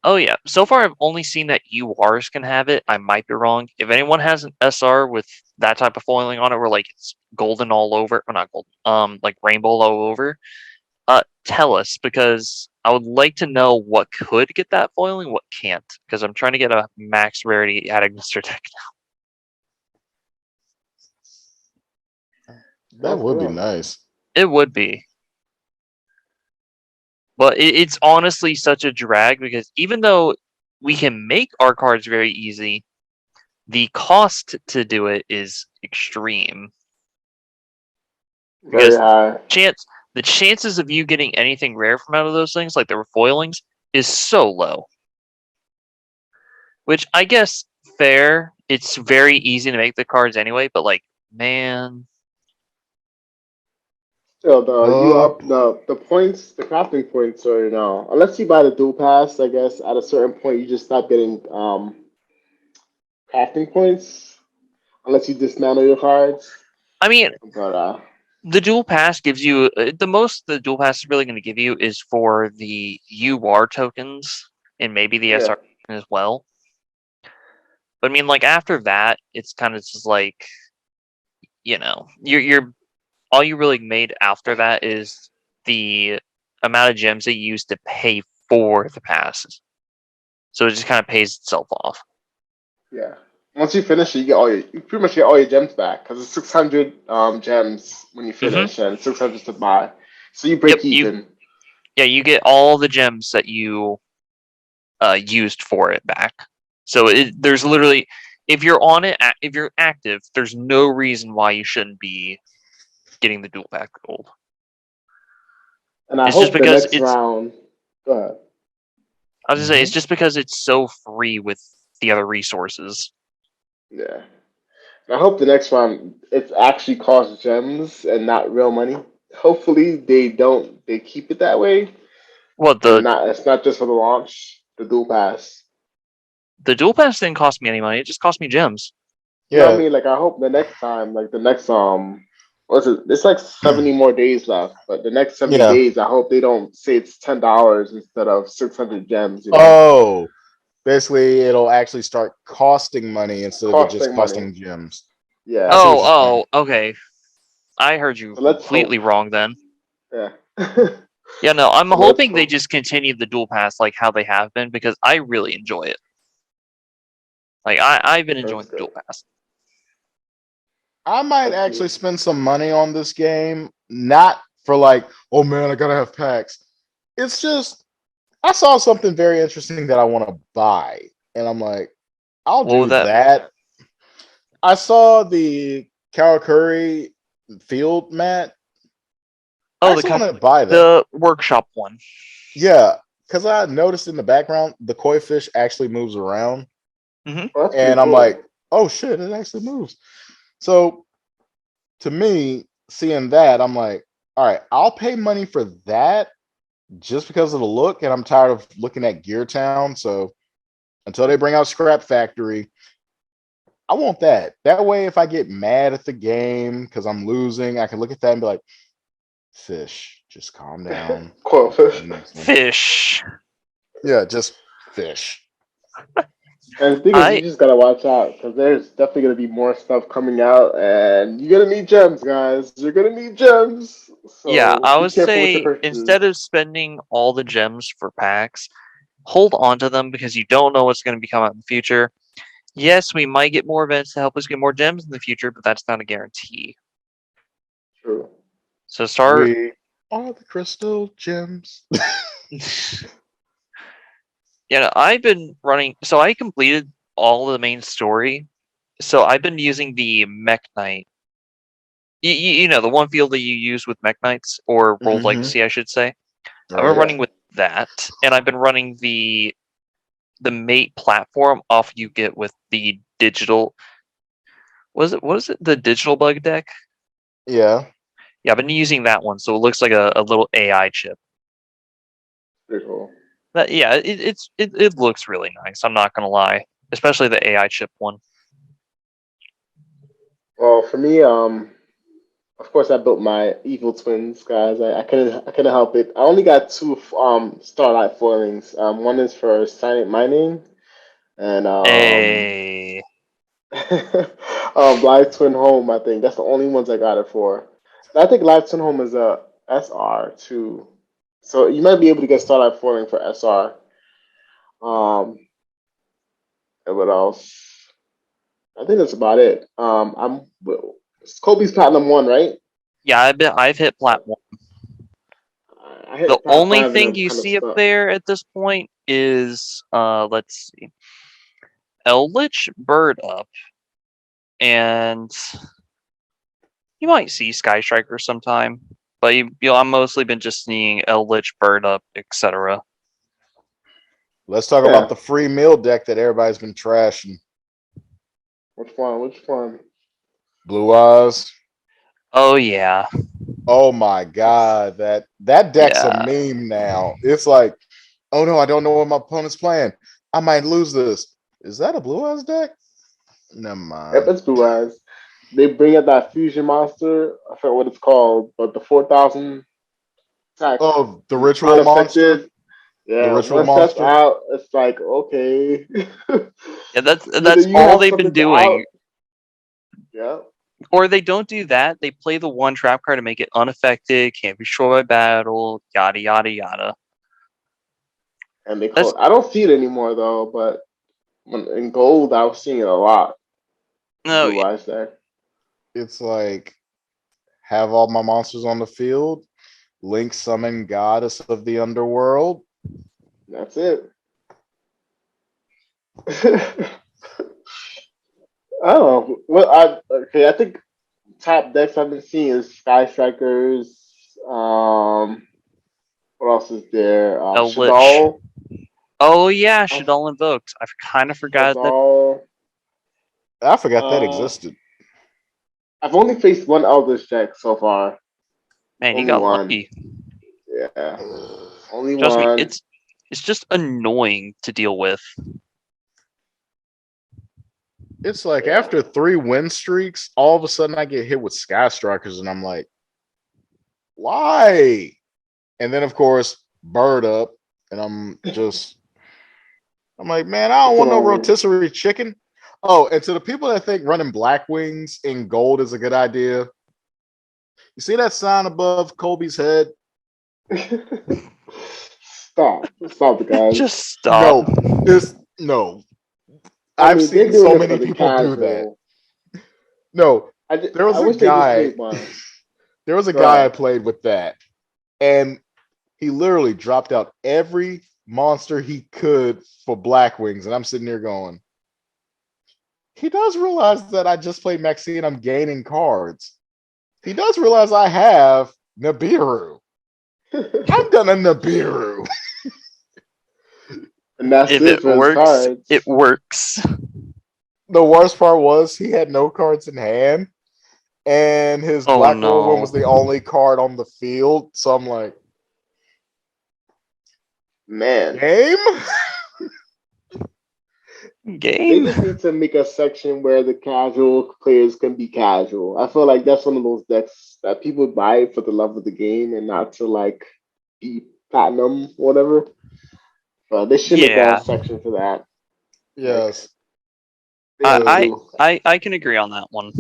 Oh yeah. So far, I've only seen that URs can have it. I might be wrong. If anyone has an SR with that type of foiling on it, where like it's golden all over, or not golden, like rainbow all over, tell us because I would like to know what could get that foiling, what can't, because I'm trying to get a max rarity at Mr. Deck that Sounds would be good. nice. now. It would be, but it's honestly such a drag because even though we can make our cards very easy, the cost to do it is extreme. Very Because high. the chances of you getting anything rare from out of those things, like the refoilings, is so low. Which I guess fair. It's very easy to make the cards anyway, but like, man, Still, the you Uh, up the points, the crafting points are unless you buy the dual pass, I guess at a certain point you just stop getting crafting points unless you dismantle your cards. I mean, But the dual pass gives you the most the dual pass is really going to give you is for the UR tokens and maybe the yeah, SR as well. But I mean, like after that, it's kind of just like you're all you really made after that is the amount of gems that you use to pay for the passes. So it just kind of pays itself off. yeah. Once you finish it, you pretty much get all your gems back because it's 600 gems when you Hmm. finish and 600 to buy. So you break Yep, even. you get all the gems that you used for it back. So there's literally, if you're on it, if you're active, there's no reason why you shouldn't be getting the dual pack gold. And I It's just hope the because next round. Go ahead. I was gonna say, it's just because it's so free with the other resources. Yeah. And I hope the next round it actually costs gems and not real money. Hopefully they don't. They keep it that way, What and not. It's not just for the launch. The dual pass. the dual pass didn't cost me any money. It just cost me gems. No, I Yeah, mean, like I hope the next time, like the next what's it? It's like 70 more days left, but the next 70 yeah. days, I hope they don't say it's $10 instead of 600 gems. You know, Oh, basically, it'll actually start costing money instead of it just costing money. costing gems. I Yeah. see what you're saying. Okay. I heard you So let's completely hope. wrong then. Yeah. Yeah, no, I'm So let's hoping they hope. just continue the dual pass like how they have been, because I really enjoy it. Like I've been That's enjoying the good. dual pass. I might Let's actually see. spend some money on this game, not for like, oh man, I gotta have packs. It's just I saw something very interesting that I want to buy, and I'm like, I'll What would do that be? that. I saw the Karakuri field mat. I Oh, actually want to buy that. the workshop one. Yeah, because I noticed in the background the koi fish actually moves around, Hmm. Well, that's pretty and I'm cool. like, oh shit, it actually moves. So to me, seeing that, I'm like, all right, I'll pay money for that just because of the look, and I'm tired of looking at Gear Town. So until they bring out Scrap Factory, I want that. That way, if I get mad at the game because I'm losing, I can look at that and be like, fish, just calm down. Cool fish. Easy. Fish. Yeah, just fish. And the thing is, you I just gotta watch out because there's definitely gonna be more stuff coming out, and you're gonna need gems, guys. You're gonna need gems, Yeah, so I be would careful with your say purchases. instead of spending all the gems for packs, hold on to them because you don't know what's going to be coming out in the future. Yes, we might get more events to help us get more gems in the future, but that's not a guarantee. True. So start. We are the crystal gems. Yeah, I've been running. So I completed all of the main story. So I've been using the Mech Knight. You know, the one field that you use with Mech Knights, or World Mm-hmm. Legacy, I should say. I've been Right. Yeah. running with that, and I've been running the mate platform off you get with the digital. What is it? The digital bug deck? Yeah. Yeah, I've been using that one, so it looks like a little AI chip. Pretty cool. Yeah, it looks really nice. I'm not gonna lie, especially the AI chip one. Well, for me, of course, I built my evil twins, guys. I couldn't help it. I only got two Starlight foilings. One is for Silent Mining, and A Live Twin Home. I think that's the only ones I got it for. And I think Live Twin Home is a SR too, so you might be able to get Starlight foiling for SR. And what else? I think that's about it. It's Kobe's Platinum One, right? Yeah, I've hit plat one. I The hit Plat only Five and thing I'm you kind of see up stuck. there at this point is let's see, Eldritch Bird up, and you might see Sky Striker sometime. But I've mostly been just seeing Eldritch Bird up, etc. Let's talk about Yeah. the free meal deck that everybody's been trashing. Which one? Which one? Blue Eyes. Oh yeah, Oh my god, that deck's a yeah. meme now. It's like, oh no, I don't know what my opponent's playing. I might lose this. Is that a Blue Eyes deck? Never Yep, mind. it's Blue Eyes. They bring out that fusion monster. I forget what it's called, but the 4,000 attack, Oh, the ritual monster. unaffected. The Yeah, ritual once that's monster. out, it's like okay. Yeah, that's Either that's you all have they've been something to out. doing. Yeah, Or they don't do that. They play the one trap card to make it unaffected, can't be destroyed by battle, yada yada yada. and they That's call. I don't see it anymore though, but in gold, I was seeing it a lot. The no. Blue Eyes there. It's like have all my monsters on the field. Link summon goddess of the underworld. That's it. I don't know. I think top decks I've been seeing is Sky Strikers. What else is there? Lich. Shadal. Oh yeah, Uh, Shadal invoked. I kind of forgot that. Shadal. I forgot that Uh, existed. I've only faced one Eldritch deck so far. Man, you Only got one. lucky. Yeah. Only Trust me, one. it's just annoying to deal with. It's like Yeah. after 3 win streaks, all of a sudden I get hit with Sky Strikers, and I'm like, why? And then of course, Bird up, and I'm like, man, I don't It's want no annoying. rotisserie chicken. Oh, and to the people that think running Black Wings in gold is a good idea, you see that sign above Colby's head? Stop. Stop it, guys. Just stop. No, this no. I I've mean, they're seen doing so it for many the people do that. casual. No, there was I a wish they just guy. made one. There was a Go guy I ahead. played with that, and he literally dropped out every monster he could for Black Wings, and I'm sitting there going, he does realize that I just played Maxi and I'm gaining cards. He does realize I have Nibiru. I've done a Nibiru. And that's If it it for his works, it cards. works. The worst part was he had no cards in hand, and his Oh Black Whirlwind no. was the only card on the field. So I'm like, Man, game? they Game? just need to make a section where the casual players can be casual. I feel like that's one of those decks that people buy for the love of the game and not to like be platinum or whatever. But they should make a Yeah. section for that. Like Yes. they really I, do. I can agree on that one.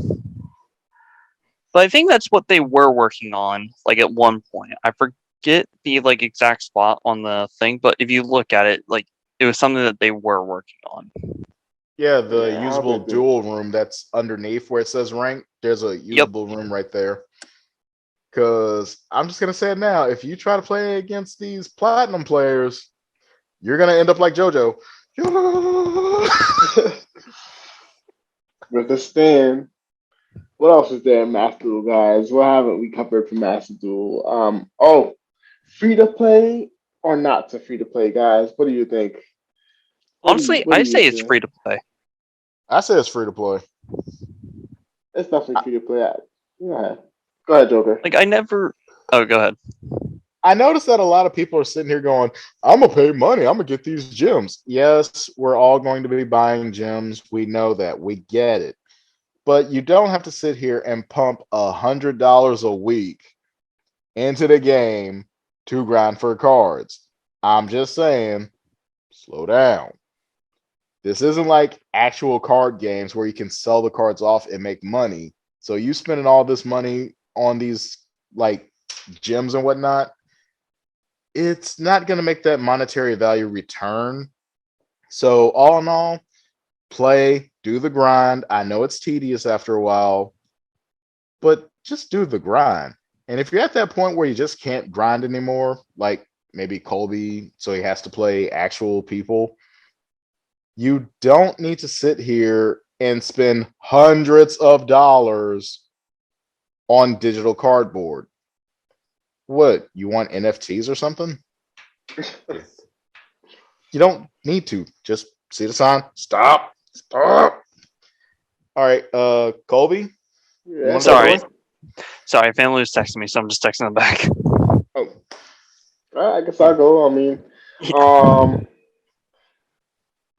But I think that's what they were working on, like at one point. I forget the like exact spot on the thing, but if you look at it, like it was something that they were working on. Yeah, the Yeah, I hope usable they do. duel room that's underneath where it says rank. There's a Yep. usable room right there. Because I'm just gonna say it now: if you try to play against these platinum players, you're gonna end up like JoJo. With the stand. What else is there in Master Duel, guys? What haven't we covered for Master Duel? Free to play or not to free to play, guys? What do you think? Honestly, What do I you say it's say? free to play. I say it's free to play. It's definitely free to play. Go ahead, Joker. Like I never. Oh, go ahead. I noticed that a lot of people are sitting here going, I'm gonna pay money, I'm gonna get these gems. Yes, we're all going to be buying gems. We know that. We get it. But you don't have to sit here and pump $100 a week into the game to grind for cards. I'm just saying, slow down. This isn't like actual card games where you can sell the cards off and make money. So you spending all this money on these like gems and whatnot, it's not going to make that monetary value return. So all in all, play, do the grind. I know it's tedious after a while, but just do the grind. And if you're at that point where you just can't grind anymore, like maybe Colby, so he has to play actual people, you don't need to sit here and spend hundreds of dollars on digital cardboard. What, you want NFTs or something? You don't need to. Just see the sign. Stop. Stop. All right, Colby, you Yeah, want to take it away? Sorry, sorry. Family was texting me, so I'm just texting them back. Oh, all right, I guess I'll go. I mean, um,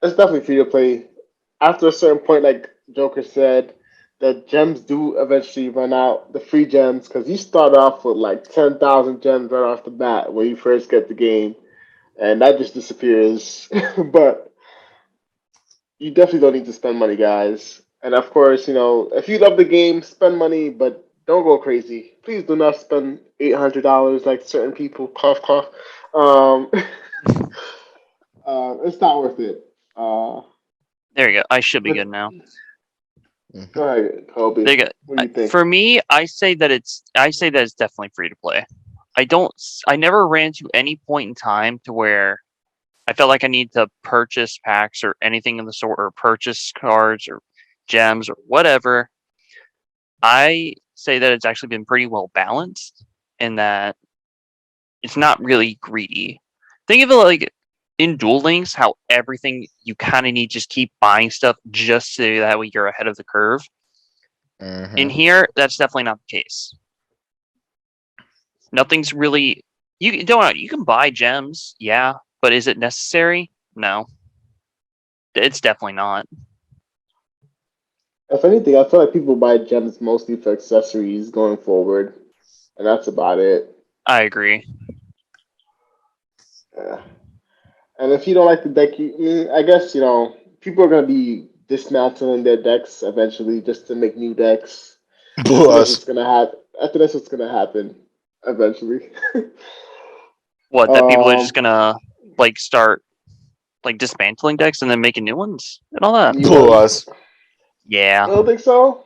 it's definitely free to play. After a certain point, like Joker said, the gems do eventually run out, the free gems, because you start off with like 10,000 gems right off the bat when you first get the game, and that just disappears. But you definitely don't need to spend money, guys. And of course, if you love the game, spend money, but don't go crazy. Please do not spend $800 like certain people. Cough, cough. Um, it's not worth it. There you go. I should be But good now. go ahead, Kobe. There you What do go. you think? For me, I say that it's definitely free to play. I never ran to any point in time to where I felt like I need to purchase packs or anything of the sort, or purchase cards or gems or whatever. I say that it's actually been pretty well balanced, and that it's not really greedy. Think of it like in Duel Links, how everything you kind of need just keep buying stuff just so that way you're ahead of the curve. In here, that's definitely not the case. Nothing's really you can buy gems, yeah, but is it necessary? No, it's definitely not. If anything, I feel like people buy gems mostly for accessories going forward, and that's about it. I agree. Yeah. And if you don't like the deck, I guess people are gonna be dismantling their decks eventually just to make new decks. I think that's Plus, what's gonna happen. I think that's what's gonna happen eventually. What, that people are just um, gonna like start like dismantling decks and then making new ones and all that? New ones. plus. Yeah. I don't think so.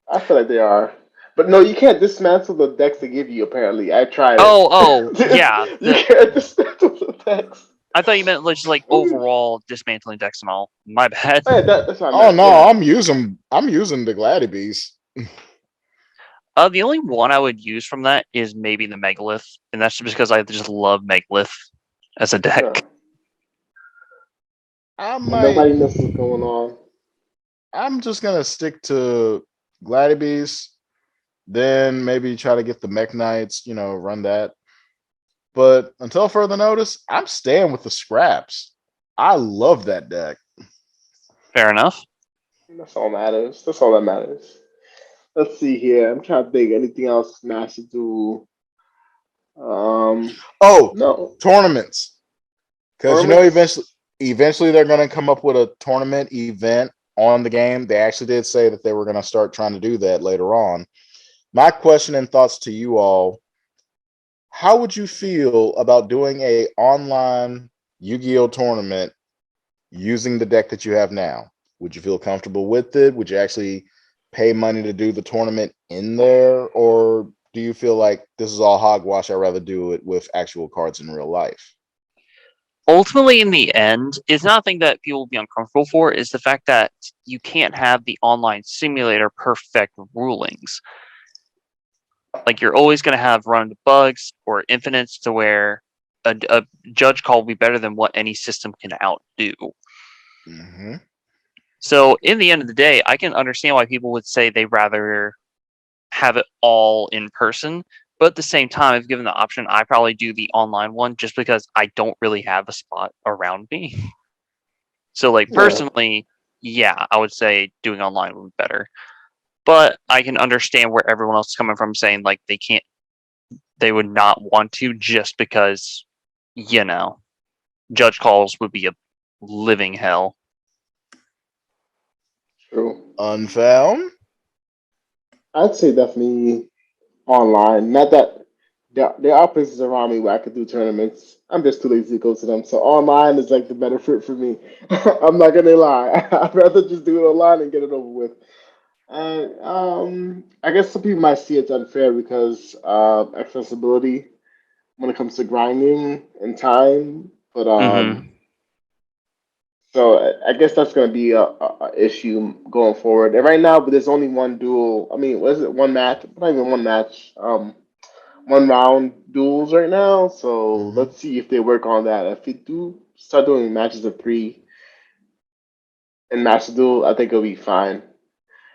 I feel like they are. But no, you can't dismantle the decks they give you, apparently. I tried Yeah. it. You can't dismantle the decks. I thought you meant just like overall dismantling decks and all. My bad. Oh, yeah, that's what I Oh meant. no, Yeah. I'm using the Gladibees. The only one I would use from that is maybe the Megalith, and that's just because I just love Megalith as a Yeah. deck. I And might. nobody knows what's going on. I'm just gonna stick to Gladibees. Then maybe try to get the Mech Knights. Run that. But until further notice, I'm staying with the scraps. I love that deck. Fair enough. That's all matters. That's all that matters. Let's see here. I'm trying to think anything else Smash to do. Oh, No. tournaments. Because Tournaments? eventually they're gonna come up with a tournament event on the game. They actually did say that they were gonna start trying to do that later on. My question and thoughts to you all: how would you feel about doing a online Yu-Gi-Oh tournament using the deck that you have now? Would you feel comfortable with it? Would you actually pay money to do the tournament in there? Or do you feel like this is all hogwash? I'd rather do it with actual cards in real life. Ultimately, in the end, it's not a thing that people will be uncomfortable for, is the fact that you can't have the online simulator perfect rulings. Like, you're always going to have run into bugs or infinites to where a judge call will be better than what any system can outdo. Mm-hmm. So, in the end of the day, I can understand why people would say they rather have it all in person. But at the same time, if given the option, I probably do the online one just because I don't really have a spot around me. So, like, Yeah. personally, yeah, I would say doing online would be better. But I can understand where everyone else is coming from, saying like they would not want to just because, judge calls would be a living hell. True. Unfound. I'd say definitely online. Not that there are places around me where I could do tournaments. I'm just too lazy to go to them. So online is like the better fit for me. I'm not gonna lie. I'd rather just do it online and get it over with. And I guess some people might see it's unfair because of accessibility when it comes to grinding and time. But Mm-hmm. so I guess that's going to be a issue going forward. And right now, but there's only one duel. I mean, what is it? One match? Not even one match. One round duels right now. So Mm-hmm. let's see if they work on that. If they do start doing matches of three and match duel, I think it'll be fine.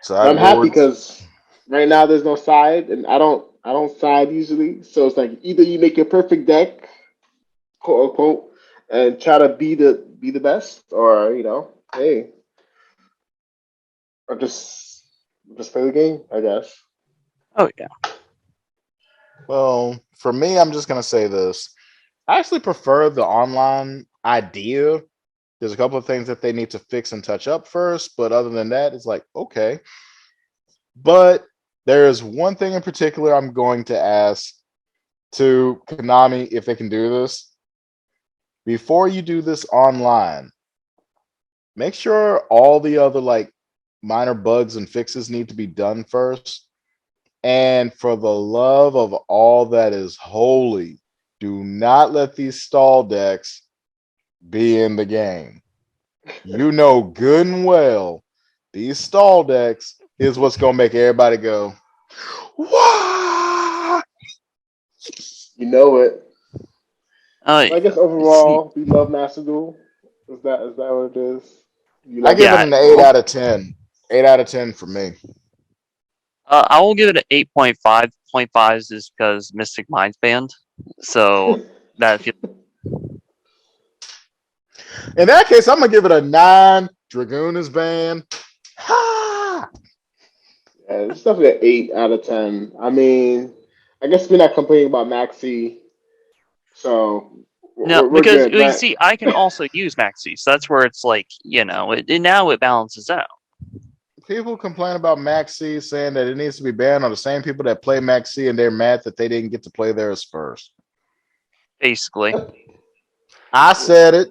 But I'm happy Sideboards. because right now there's no side, and I don't side usually. So it's like either you make your perfect deck, quote unquote, and try to be the best, or hey, or just play the game, I guess. Oh yeah. Well, for me, I'm just gonna say this. I actually prefer the online idea. There's a couple of things that they need to fix and touch up first, but other than that, it's like okay. But there is one thing in particular I'm going to ask to Konami if they can do this. Before you do this online, make sure all the other like minor bugs and fixes need to be done first. And for the love of all that is holy, do not let these stall decks be in the game. You know good and well these stall decks is what's gonna make everybody go, "What?" You know it. Uh, But I guess overall, we love Master Duel. Is that what it is? You I love give it yeah. an Master 8 Duel. out of 10. 8 out of 10 for me. I will give it an 8.5. 0.5 is just because Mystic Mind's banned. So that feels In that case, I'm gonna give it a 9. Dragoon is banned. Ha! Yeah, it's definitely an 8 out of 10. I mean, I guess we're not complaining about Maxi, so no, we're because good, you right? see, I can also use Maxi, so that's where it's like, now it balances out. People complain about Maxi, saying that it needs to be banned on the same people that play Maxi, and they're mad that they didn't get to play theirs first. Basically, Yep. I said it.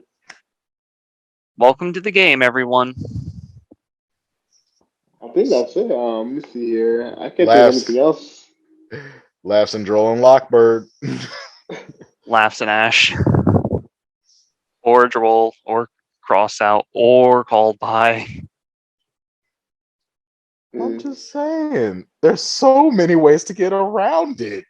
welcome to the game, everyone. I think that's it. Let me see here. I can't think of Laughs, anything else. laughs and Droll and Lockbird. Laughs and Ash, or Droll, or Cross Out, or Called By. I'm Mm. just saying, there's so many ways to get around it.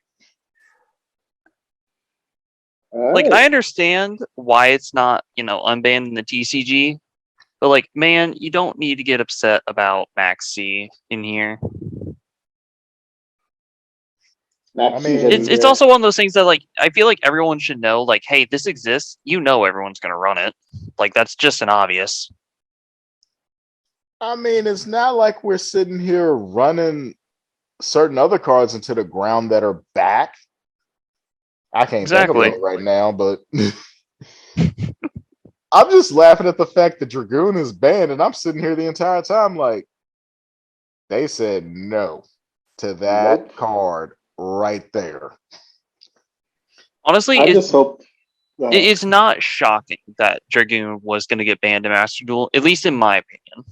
All Like, right. I understand why it's not, unbanned in the TCG, but like, man, you don't need to get upset about Maxi in here. Max I C's mean, It's everywhere. also one of those things that like I feel like everyone should know. Like, hey, this exists. Everyone's gonna run it. Like, that's just an obvious. it's not like we're sitting here running certain other cards into the ground that are back. I can't think of Exactly. one right now, but I'm just laughing at the fact that Dragoon is banned, and I'm sitting here the entire time like they said no to that Nope. card right there. Honestly, I just hope. Go ahead. it's not shocking that Dragoon was gonna get banned in Master Duel. At least in my opinion.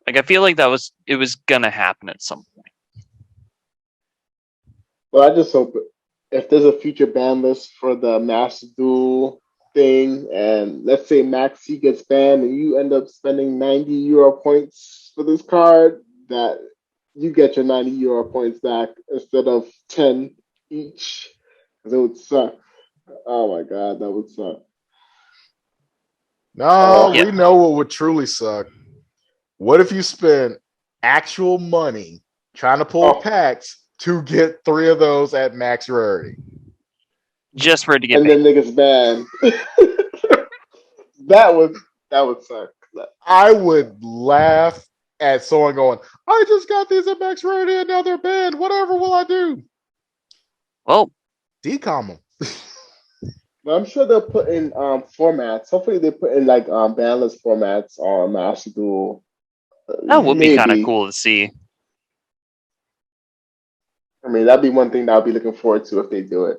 Like, I feel like it was gonna happen at some point. But I just hope if there's a future ban list for the Master Duel thing, and let's say Maxi gets banned, and you end up spending 90 Euro points for this card, that you get your 90 Euro points back instead of 10 each. 'Cause it would suck. Oh my god, that would suck. No, Yeah, we know what would truly suck. What if you spent actual money trying to pull Oh, packs to get 3 of those at max rarity? just for it to get and banned. then niggas banned. that would that would suck. I would laugh at someone going, I just got these at max rarity and now they're banned. Whatever will I do? Well, Decom them. But I'm sure they'll put in formats. Hopefully they put in like ban list formats on Master Duel. that would be kind of Maybe. cool to see. I mean, that'd be one thing that I'll be looking forward to if they do it.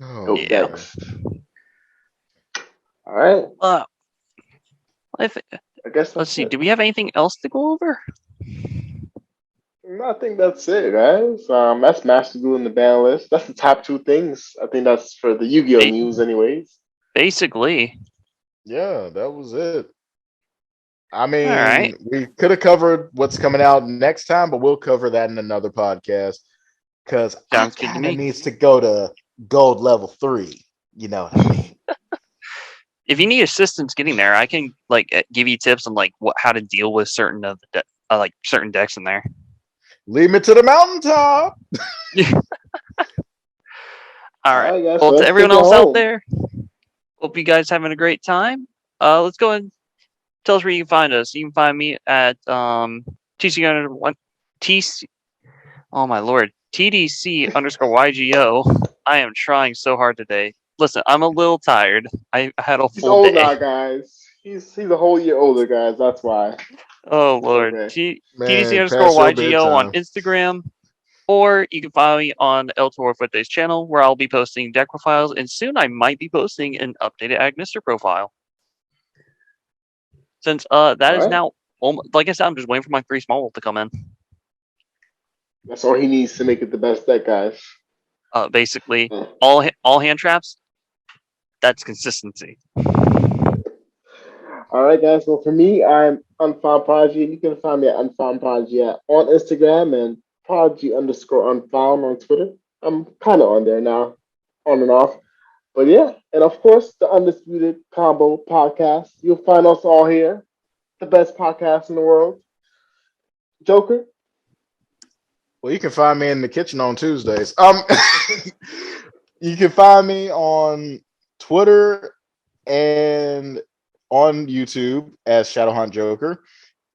Oh, Dope Yeah. decks. All right. If, I guess let's that's see. it. Do we have anything else to go over? I think that's it, guys. That's Master Duel in the ban list. That's the top two things. I think that's for the Yu-Gi-Oh Ba- news, anyways. Basically. yeah, that was it. I All right. we could have covered what's coming out next time, but we'll cover that in another podcast because I Sounds good to kind of me. needs to go to gold level 3. You know what I mean? If you need assistance getting there, I can give you tips on how to deal with certain of the certain decks in there. Lead me to the mountaintop. All All right. right, guys. So Well, to let's take everyone it else out home. there, hope you guys having a great time. Let's go and tell us where you can find us. You can find me at TC TC. Oh my lord, TDC underscore YGO. I am trying so hard today. Listen, I'm a little tired. I had a He's full old day. now, guys. He's a whole year older, guys. That's why. Oh It's lord, okay. TDC Man, underscore past your YGO on bedtime. Instagram. Or you can follow me on El Toro Fuerte's channel, where I'll be posting deck profiles, and soon I might be posting an updated Agnister profile. Since that All is right. now Like I said, I'm just waiting for my 3 small to come in. That's all he needs to make it the best deck, guys. Basically, Yeah. all hand traps. That's consistency. All right, guys. Well, for me, I'm Unfound Prodigy. You can find me at Unfound Prodigy on Instagram and Prodigy_Unfound on Twitter. I'm kind of on there now, on and off. But yeah, and of course, the Undisputed Combo podcast. You'll find us all here, the best podcast in the world. Joker. Well, you can find me in the kitchen on Tuesdays. You can find me on Twitter and on YouTube as Shadowhaunt Joker.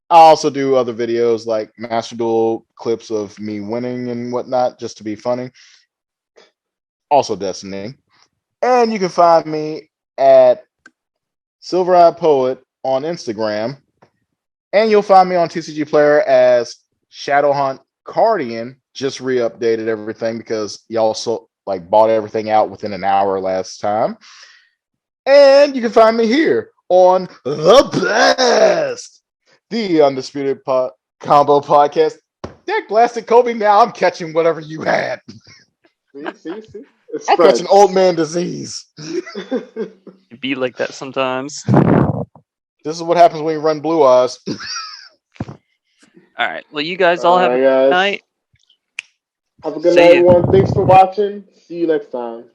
I also do other videos like Master Duel clips of me winning and whatnot, just to be funny. Also Destiny. And you can find me at Silver Eyed Poet on Instagram. And you'll find me on TCG Player as Shadowhunt Cardian. Just re-updated everything because y'all bought everything out within an hour last time. And you can find me here on the best, the Undisputed Combo podcast. Deck blasted Kobe. Now I'm catching whatever you had. See. I'm catching old man disease. It be like that sometimes. This is what happens when you run Blue Eyes. All right. Well, you guys all have a good night. Have a good night, everyone. Thanks for watching. See you next time.